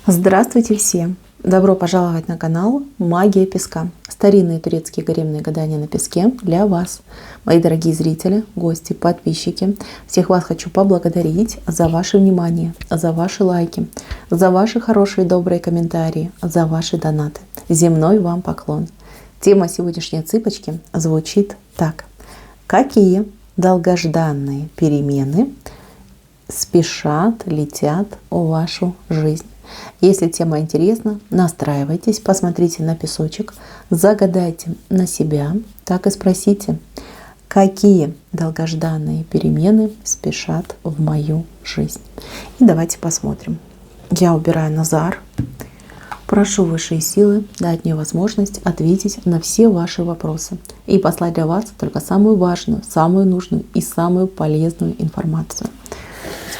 Здравствуйте всем! Добро пожаловать на канал Магия Песка. Старинные турецкие гаремные гадания на песке для вас. Мои дорогие зрители, гости, подписчики. Всех вас хочу поблагодарить за ваше внимание, за ваши лайки, за ваши хорошие добрые комментарии, за ваши донаты. Земной вам поклон. Тема сегодняшней цыпочки звучит так. Какие долгожданные перемены спешат, летят в вашу жизнь? Если тема интересна, настраивайтесь, посмотрите на песочек, загадайте на себя, так и спросите, какие долгожданные перемены спешат в мою жизнь. И давайте посмотрим. Я убираю Назар. Прошу высшие силы дать мне возможность ответить на все ваши вопросы и послать для вас только самую важную, самую нужную и самую полезную информацию.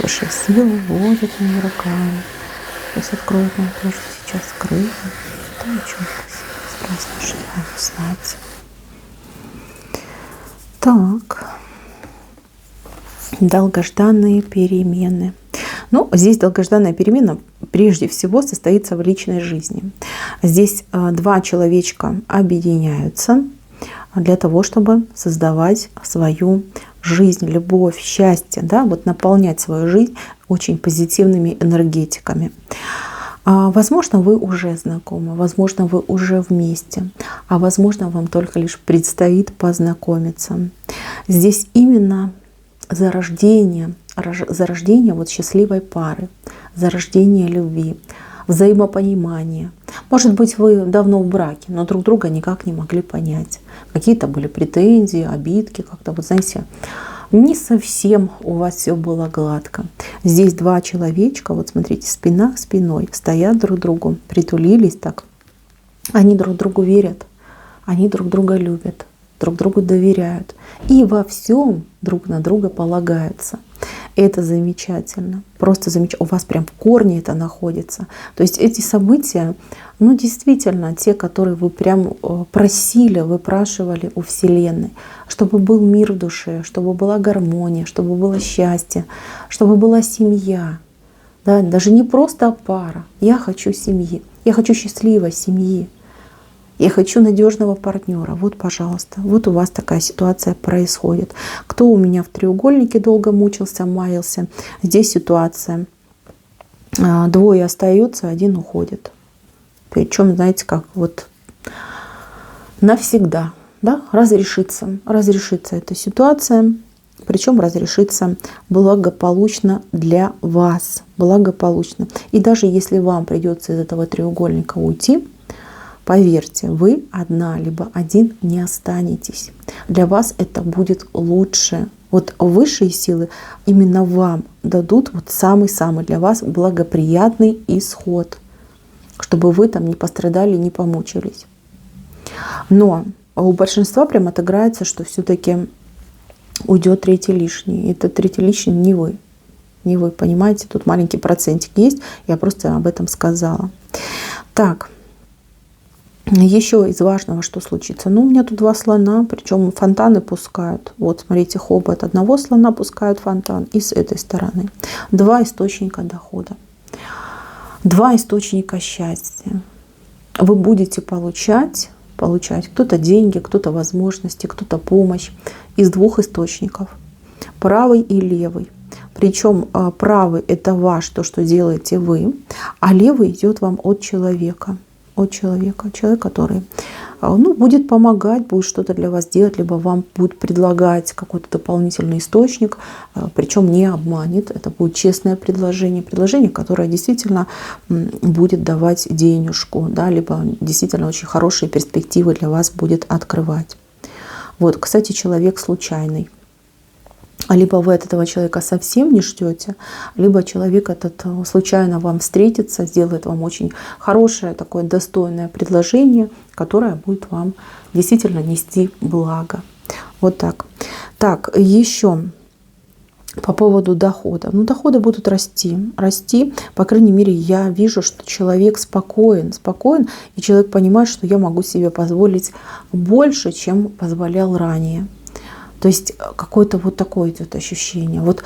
Высшие силы водят моими руками. Пусть откроет нам то, что сейчас скрыто. То, о чем прекрасно желаем узнать. Так. Долгожданные перемены. Ну, здесь долгожданная перемена прежде всего состоится в личной жизни. Здесь два человечка объединяются для того, чтобы создавать свою жизнь, любовь, счастье, да, вот наполнять свою жизнь очень позитивными энергетиками. Возможно, вы уже знакомы, возможно, вы уже вместе, а возможно, вам только лишь предстоит познакомиться. Здесь именно зарождение вот счастливой пары, зарождение любви, взаимопонимание. Может быть, вы давно в браке, но друг друга никак не могли понять. Какие-то были претензии, обидки, как-то, вот знаете, не совсем у вас все было гладко. Здесь два человечка, вот смотрите, спина к спиной, стоят друг к другу, притулились так. Они друг другу верят, они друг друга любят, друг другу доверяют и во всем друг на друга полагаются. Это замечательно, просто замечательно. У вас прям в корне это находится. То есть эти события, ну действительно, те, которые вы прям просили, выпрашивали у Вселенной, чтобы был мир в душе, чтобы была гармония, чтобы было счастье, чтобы была семья. Да? Даже не просто пара. Я хочу семьи, я хочу счастливой семьи. Я хочу надежного партнера. Вот, пожалуйста, вот у вас такая ситуация происходит. Кто у меня в треугольнике долго мучился, маялся, здесь ситуация. Двое остаются, один уходит. Причем, знаете, как вот навсегда, да, разрешится эта ситуация. Причем разрешится благополучно для вас. Благополучно. И даже если вам придется из этого треугольника уйти, поверьте, вы одна либо один не останетесь. Для вас это будет лучше. Вот высшие силы именно вам дадут вот самый-самый для вас благоприятный исход, чтобы вы там не пострадали, не помучились. Но у большинства прям отыграется, что все-таки уйдет третий лишний. Это третий лишний не вы. Не вы, понимаете? Тут маленький процентик есть. Я просто об этом сказала. Так. Еще из важного, что случится. Ну, у меня тут два слона, причем фонтаны пускают. Вот, смотрите, хобот одного слона пускают фонтан и с этой стороны. Два источника дохода. Два источника счастья. Вы будете получать кто-то деньги, кто-то возможности, кто-то помощь из двух источников. Правый и левый. Причем правый — это ваш, то, что делаете вы, а левый идет вам от человека. Человек, который будет помогать, будет что-то для вас делать, либо вам будет предлагать какой-то дополнительный источник, причем не обманет. Это будет честное предложение, которое действительно будет давать денежку, да, либо действительно очень хорошие перспективы для вас будет открывать. Вот, кстати, человек случайный. Либо вы от этого человека совсем не ждете, либо человек этот случайно вам встретится, сделает вам очень хорошее, такое достойное предложение, которое будет вам действительно нести благо. Вот так. Так, еще по поводу дохода. Ну, доходы будут расти. По крайней мере, я вижу, что человек спокоен, и человек понимает, что я могу себе позволить больше, чем позволял ранее. То есть какое-то вот такое идет ощущение. Вот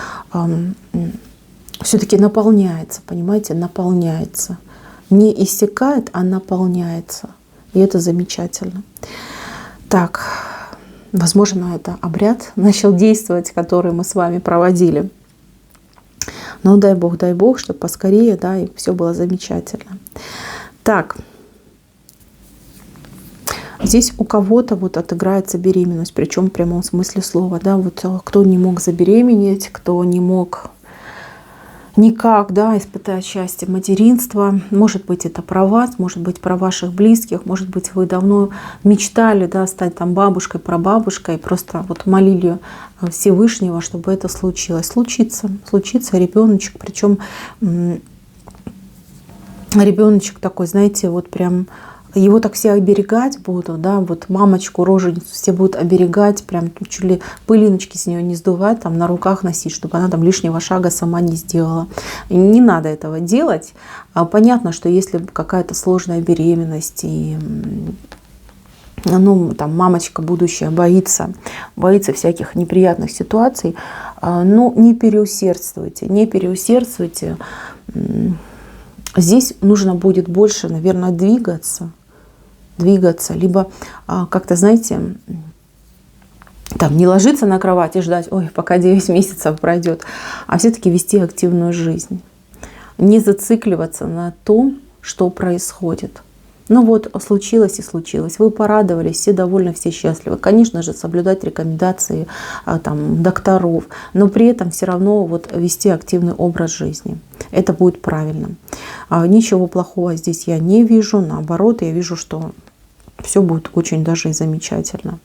все-таки наполняется, понимаете, наполняется. не иссякает, а наполняется. И это замечательно. Так, возможно, это обряд начал действовать, который мы с вами проводили. Но дай Бог, чтобы поскорее, да, и все было замечательно. Так, здесь у кого-то вот отыграется беременность, причем в прямом смысле слова, да, вот кто не мог забеременеть, кто не мог никак, да, испытать счастье материнства. Может быть, это про вас, может быть, про ваших близких, может быть, вы давно мечтали, да, стать там бабушкой, прабабушкой, просто вот молили Всевышнего, чтобы это случилось. Случится ребеночек, причем ребеночек такой, знаете, вот прям его так все оберегать будут, да, вот мамочку, роженицу все будут оберегать, прям чуть ли пылиночки с нее не сдувать, там на руках носить, чтобы она там лишнего шага сама не сделала. Не надо этого делать. Понятно, что если какая-то сложная беременность и ну, там мамочка будущая боится всяких неприятных ситуаций, но не переусердствуйте. Здесь нужно будет больше, наверное, двигаться, либо как-то, знаете, там не ложиться на кровать и ждать, ой, пока 9 месяцев пройдет, а все-таки вести активную жизнь. Не зацикливаться на том, что происходит. Ну вот, случилось и случилось. Вы порадовались, все довольны, все счастливы. Конечно же, соблюдать рекомендации там, докторов, но при этом все равно вот вести активный образ жизни. Это будет правильно. Ничего плохого здесь я не вижу. Наоборот, я вижу, что все будет очень даже и замечательно.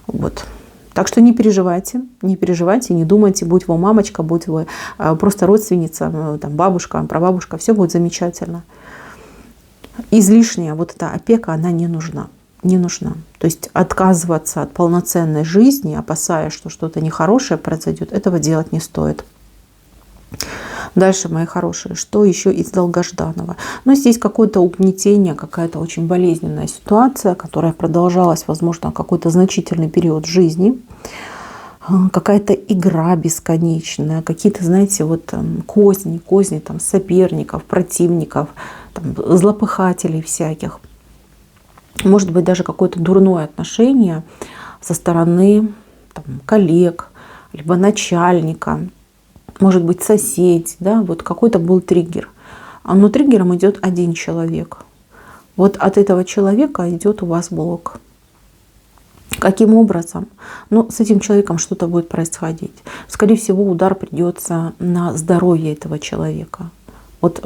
Вот. Так что не переживайте, не думайте, будь вы мамочка, будь вы просто родственница, там, бабушка, прабабушка, все будет замечательно. Излишняя вот эта опека, она не нужна. То есть отказываться от полноценной жизни, опасаясь, что что-то нехорошее произойдет, этого делать не стоит. Дальше, мои хорошие, что еще из долгожданного? Ну, здесь какое-то угнетение, какая-то очень болезненная ситуация, которая продолжалась, возможно, какой-то значительный период жизни. Какая-то игра бесконечная, какие-то, знаете, вот козни там, соперников, противников, там, злопыхателей всяких. Может быть, даже какое-то дурное отношение со стороны там, коллег, либо начальника, может быть, сосед, да, вот какой-то был триггер. Но триггером идет один человек. Вот от этого человека идет у вас блок. Каким образом? Ну, с этим человеком что-то будет происходить. Скорее всего, удар придется на здоровье этого человека. Вот,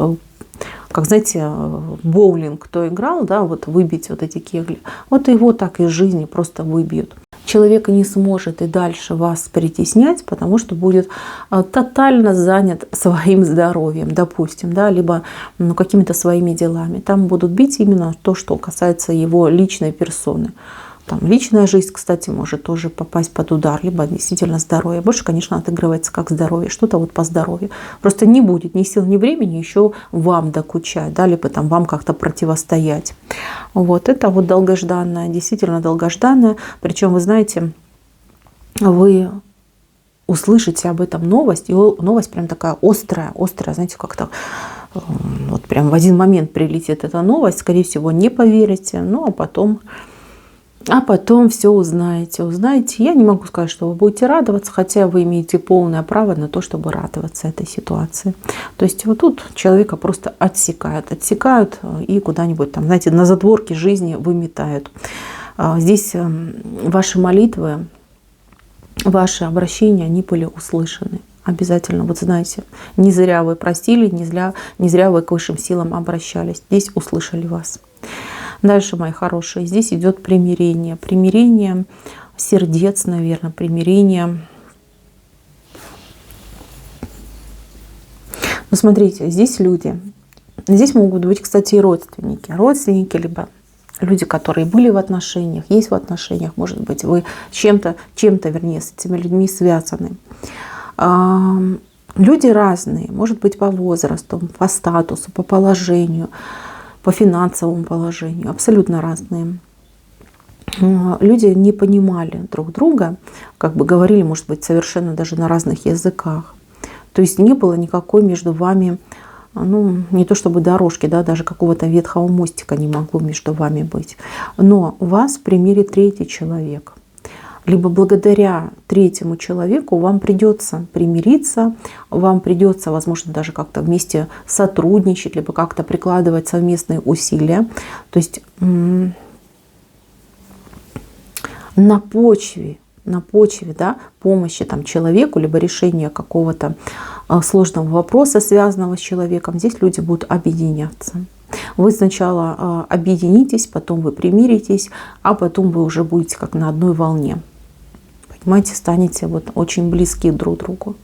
как знаете, в боулинг кто играл, да, вот выбить вот эти кегли, вот его так из жизни просто выбьют. Человек не сможет и дальше вас притеснять, потому что будет тотально занят своим здоровьем, допустим, да, либо какими-то своими делами. Там будут бить именно то, что касается его личной персоны. Там личная жизнь, кстати, может тоже попасть под удар, либо действительно здоровье. Больше, конечно, отыгрывается как здоровье, что-то вот по здоровью. Просто не будет ни сил, ни времени еще вам докучать, да, либо там вам как-то противостоять. Вот это вот долгожданное, действительно долгожданное. Причем, вы знаете, вы услышите об этом новость, и новость прям такая острая, знаете, как-то вот прям в один момент прилетит эта новость, скорее всего, не поверите, ну а потом все узнаете. Я не могу сказать, что вы будете радоваться, хотя вы имеете полное право на то, чтобы радоваться этой ситуации. То есть вот тут человека просто отсекают и куда-нибудь там, знаете, на задворки жизни выметают. Здесь ваши молитвы, ваши обращения, они были услышаны. Обязательно, вот знаете, не зря вы простили, не зря вы к высшим силам обращались. Здесь услышали вас. Дальше, мои хорошие, здесь идет примирение. Примирение сердец, наверное, примирение. Но смотрите, здесь люди. Здесь могут быть, кстати, и родственники. Родственники, люди, которые были в отношениях, есть в отношениях. Может быть, вы чем-то, вернее, с этими людьми связаны. Люди разные. Может быть, по возрасту, по статусу, по положению, по финансовому положению, абсолютно разные. Люди не понимали друг друга, как бы говорили, может быть, совершенно даже на разных языках. То есть не было никакой между вами ну, не то чтобы дорожки, да, даже какого-то ветхого мостика не могло между вами быть. Но вас примирит третий человек. Либо благодаря третьему человеку вам придется примириться, вам придется, возможно, даже как-то вместе сотрудничать, либо как-то прикладывать совместные усилия. То есть на почве, да, помощи там, человеку, либо решения какого-то сложного вопроса, связанного с человеком, здесь люди будут объединяться. Вы сначала объединитесь, потом вы примиритесь, а потом вы уже будете как на одной волне. Понимаете, станете вот очень близки друг к другу.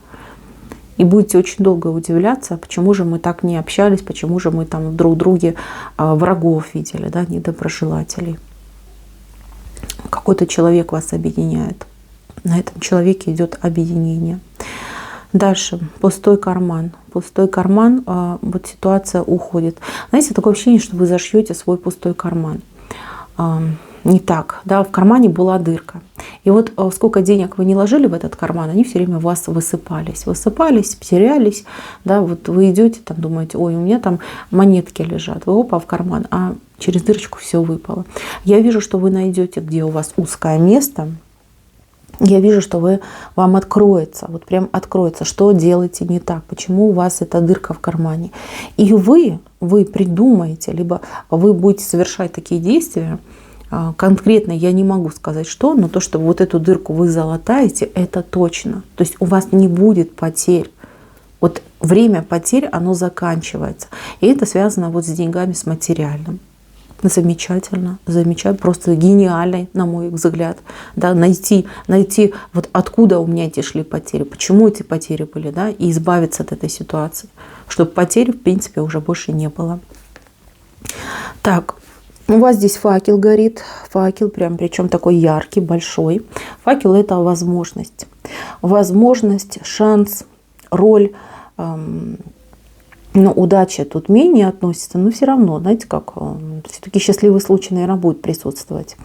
И будете очень долго удивляться, почему же мы так не общались, почему же мы там друг в друге врагов видели, да, недоброжелателей. Какой-то человек вас объединяет. На этом человеке идет объединение. Дальше. Пустой карман. Пустой карман, вот ситуация уходит. Знаете, такое ощущение, что вы зашьете свой пустой карман. Не так, да, в кармане была дырка. И вот сколько денег вы не ложили в этот карман, они все время у вас высыпались, терялись, да, вот вы идете, там думаете, ой, у меня там монетки лежат, вы опа в карман, а через дырочку все выпало. Я вижу, что вы найдете, где у вас узкое место, я вижу, что вам откроется, вот прям откроется, что делаете не так, почему у вас эта дырка в кармане. И вы придумаете, либо вы будете совершать такие действия. Конкретно я не могу сказать, что, но то, что вот эту дырку вы залатаете, это точно. То есть у вас не будет потерь. Вот время потерь, оно заканчивается. И это связано вот с деньгами, с материальным. Замечательно, замечательно, просто гениально, на мой взгляд. Да, найти вот откуда у меня эти шли потери, почему эти потери были, да, и избавиться от этой ситуации, чтобы потерь, в принципе, уже больше не было. Так. У вас здесь факел горит, факел прям, причем такой яркий, большой. Факел — это возможность. Возможность, шанс, роль. Но удача тут менее относится, но все равно, знаете, как все-таки счастливый случай, наверное, будет присутствовать.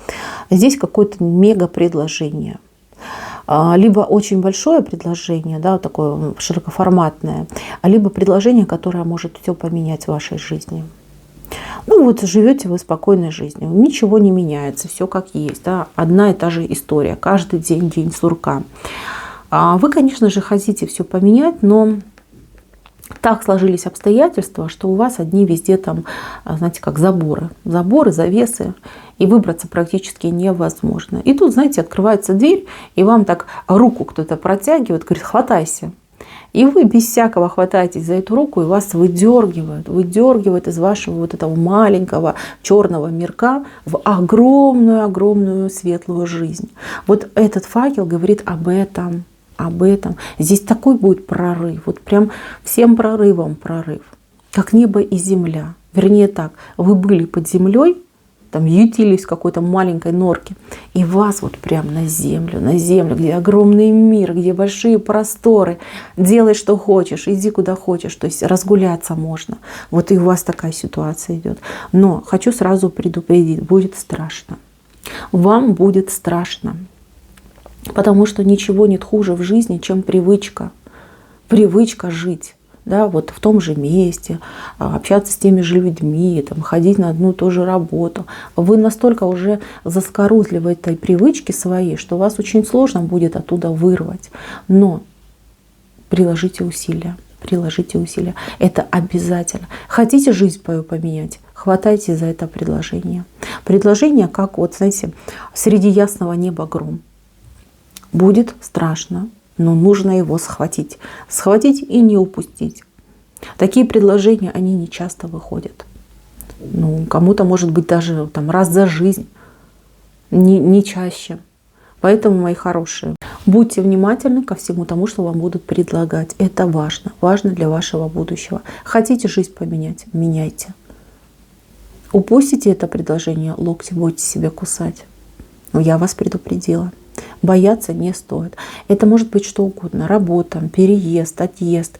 Здесь какое-то мега предложение. Либо очень большое предложение, да, такое широкоформатное, либо предложение, которое может все поменять в вашей жизни. Ну вот живете вы спокойной жизнью, ничего не меняется, все как есть, да, одна и та же история, каждый день день сурка. Вы, конечно же, хотите все поменять, но так сложились обстоятельства, что у вас одни везде там, знаете, как заборы, завесы, и выбраться практически невозможно. И тут, знаете, открывается дверь, и вам так руку кто-то протягивает, говорит, хватайся. И вы без всякого хватаетесь за эту руку, и вас выдергивают из вашего вот этого маленького черного мирка в огромную светлую жизнь. Вот этот факел говорит об этом. Здесь такой будет прорыв, вот прям всем прорывом прорыв, как небо и земля. Вернее так, вы были под землей, там ютились в какой-то маленькой норке, и вас вот прям на землю, где огромный мир, где большие просторы, делай что хочешь, иди куда хочешь, то есть разгуляться можно. Вот и у вас такая ситуация идет. Но хочу сразу предупредить, будет страшно. Вам будет страшно, потому что ничего нет хуже в жизни, чем привычка жить. Да, вот в том же месте, общаться с теми же людьми, там, ходить на одну и ту же работу. Вы настолько уже заскорузли в этой привычке своей, что вас очень сложно будет оттуда вырвать. Но приложите усилия. Это обязательно. Хотите жизнь свою поменять? Хватайте за это предложение. Предложение, как, вот, знаете, среди ясного неба гром. Будет страшно. Но нужно его схватить. Схватить и не упустить. Такие предложения, они не часто выходят. Ну, кому-то, может быть, даже там, раз за жизнь. Не чаще. Поэтому, мои хорошие, будьте внимательны ко всему тому, что вам будут предлагать. Это важно. Важно для вашего будущего. Хотите жизнь поменять? Меняйте. Упустите это предложение, локти будете себе кусать. Но я вас предупредила. Бояться не стоит. Это может быть что угодно. Работа, переезд, отъезд,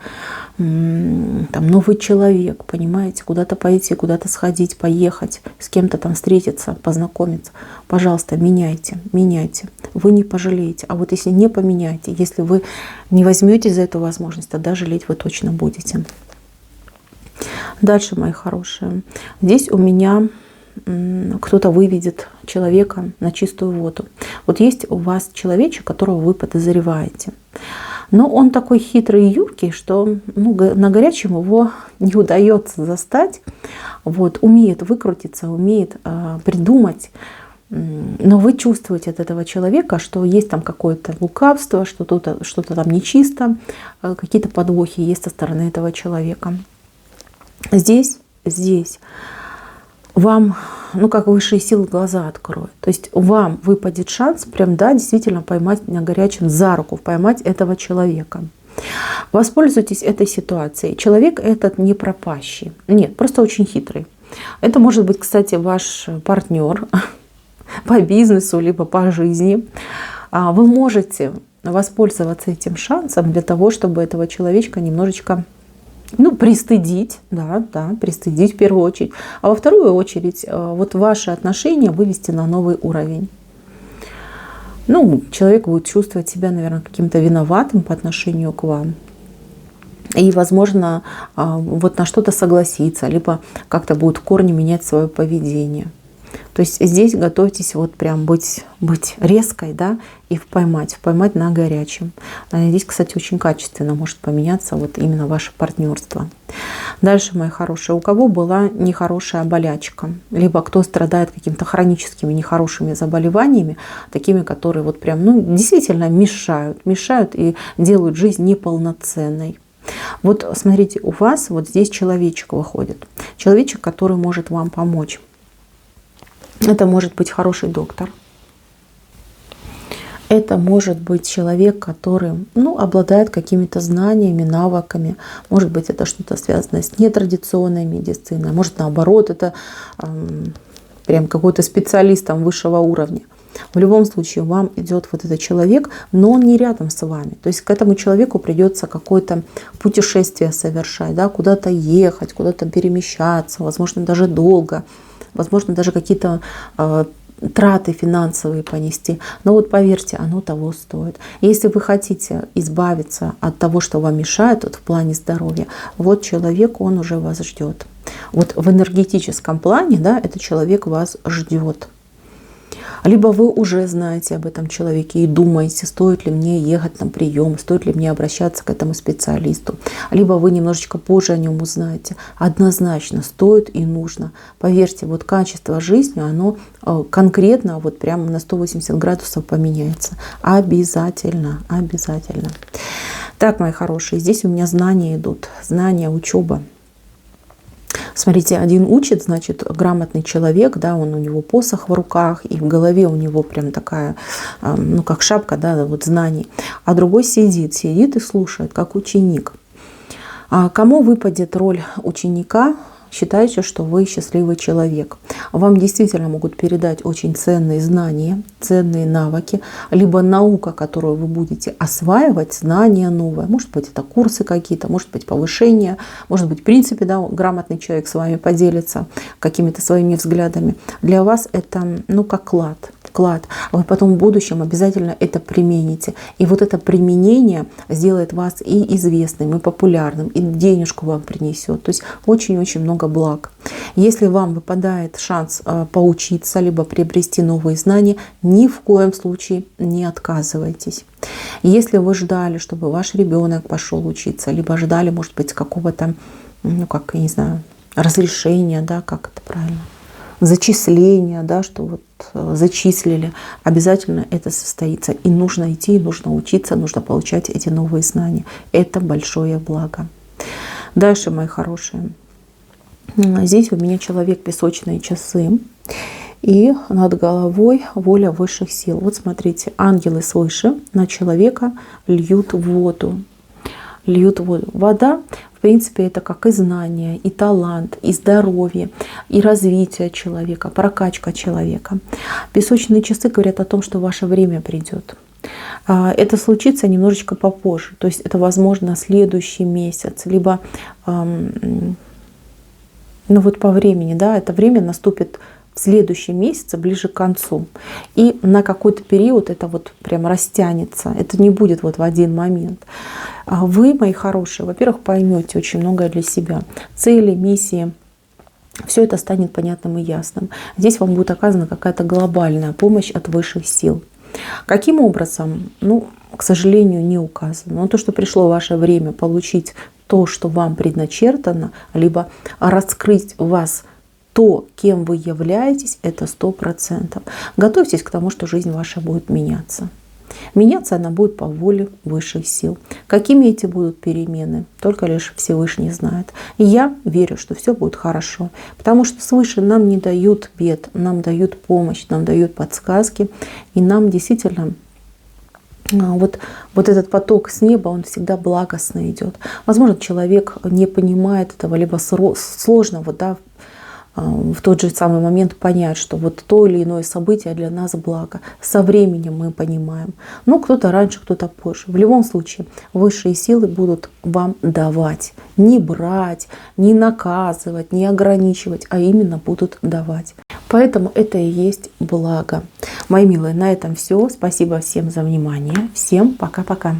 там, новый человек, понимаете, куда-то пойти, куда-то сходить, поехать, с кем-то там встретиться, познакомиться. Пожалуйста, меняйте. Вы не пожалеете. А вот если не поменяете, если вы не возьметесь за эту возможность, тогда жалеть вы точно будете. Дальше, мои хорошие. Здесь у меня кто-то выведет человека на чистую воду. Вот есть у вас человечек, которого вы подозреваете. Но он такой хитрый и юркий, что на горячем его не удается застать. Вот, умеет выкрутиться, умеет придумать. Но вы чувствуете от этого человека, что есть там какое-то лукавство, что-то там нечисто, какие-то подвохи есть со стороны этого человека. Здесь вам, как высшие силы глаза откроют. То есть вам выпадет шанс прям, да, действительно поймать на горячем за руку, поймать этого человека. Воспользуйтесь этой ситуацией. Человек этот не пропащий. Нет, просто очень хитрый. Это может быть, кстати, ваш партнер по бизнесу, либо по жизни. Вы можете воспользоваться этим шансом для того, чтобы этого человечка немножечко пристыдить, пристыдить в первую очередь, а во вторую очередь вот ваши отношения вывести на новый уровень. Человек будет чувствовать себя, наверное, каким-то виноватым по отношению к вам. И, возможно, вот на что-то согласиться, либо как-то будет в корне менять свое поведение. То есть здесь готовьтесь вот прям быть резкой, да, и поймать на горячем. Здесь, кстати, очень качественно может поменяться вот именно ваше партнерство. Дальше, мои хорошие, у кого была нехорошая болячка, либо кто страдает какими-то хроническими нехорошими заболеваниями, такими, которые вот прям, действительно мешают и делают жизнь неполноценной. Вот смотрите, у вас вот здесь человечек выходит. Человечек, который может вам помочь. Это может быть хороший доктор. Это может быть человек, который обладает какими-то знаниями, навыками. Может быть, это что-то связано с нетрадиционной медициной. Может, наоборот, это прям какой-то специалист высшего уровня. В любом случае, вам идет вот этот человек, но он не рядом с вами. То есть к этому человеку придется какое-то путешествие совершать, да, куда-то ехать, куда-то перемещаться, возможно, даже долго. Возможно, даже какие-то траты финансовые понести. Но вот поверьте, оно того стоит. Если вы хотите избавиться от того, что вам мешает в плане здоровья, вот человек, он уже вас ждет. Вот в энергетическом плане, да, этот человек вас ждет. Либо вы уже знаете об этом человеке и думаете, стоит ли мне ехать на прием, стоит ли мне обращаться к этому специалисту. Либо вы немножечко позже о нем узнаете. Однозначно стоит и нужно. Поверьте, вот качество жизни, оно конкретно вот прямо на 180 градусов поменяется. Обязательно. Так, мои хорошие, здесь у меня знания идут. Знания, учеба. Смотрите, один учит, значит, грамотный человек, да, у него посох в руках, и в голове у него прям такая, как шапка, да, вот знаний. А другой сидит и слушает, как ученик. Кому выпадет роль ученика? Считайте, что вы счастливый человек. Вам действительно могут передать очень ценные знания, ценные навыки, либо наука, которую вы будете осваивать, знания новые. Может быть, это курсы какие-то, может быть, повышение, может быть, в принципе, да, грамотный человек с вами поделится какими-то своими взглядами. Для вас это, как клад. Вы потом в будущем обязательно это примените. И вот это применение сделает вас и известным, и популярным, и денежку вам принесет. То есть очень-очень много благ. Если вам выпадает шанс поучиться, либо приобрести новые знания, ни в коем случае не отказывайтесь. Если вы ждали, чтобы ваш ребенок пошел учиться, либо ждали, может быть, какого-то, разрешения, да, как это правильно, зачисления, да, что вот зачислили, обязательно это состоится. И нужно идти, нужно учиться, нужно получать эти новые знания. Это большое благо. Дальше, мои хорошие. Здесь у меня человек, песочные часы. И над головой воля высших сил. Вот смотрите, ангелы свыше на человека льют воду. Вода, в принципе, это как и знание, и талант, и здоровье, и развитие человека, прокачка человека. Песочные часы говорят о том, что ваше время придет. Это случится немножечко попозже. То есть это, возможно, следующий месяц, либо по времени, да, это время наступит в следующем месяце, ближе к концу. И на какой-то период это вот прям растянется. Это не будет вот в один момент. Вы, мои хорошие, во-первых, поймете очень многое для себя. Цели, миссии. Все это станет понятным и ясным. Здесь вам будет оказана какая-то глобальная помощь от высших сил. Каким образом? Ну, к сожалению, не указано. Но то, что пришло ваше время получить то, что вам предначертано, либо раскрыть в вас то, кем вы являетесь, это 100%. Готовьтесь к тому, что жизнь ваша будет меняться. Меняться она будет по воле высших сил. Какими эти будут перемены, только лишь Всевышний знает. И я верю, что все будет хорошо, потому что свыше нам не дают бед, нам дают помощь, нам дают подсказки, и нам действительно вот этот поток с неба, он всегда благостно идет. Возможно, человек не понимает этого, либо сложно в тот же самый момент понять, что вот то или иное событие для нас благо. Со временем мы понимаем. Но кто-то раньше, кто-то позже. В любом случае, высшие силы будут вам давать. Не брать, не наказывать, не ограничивать, а именно будут давать. Поэтому это и есть благо. Мои милые, на этом все. Спасибо всем за внимание. Всем пока-пока.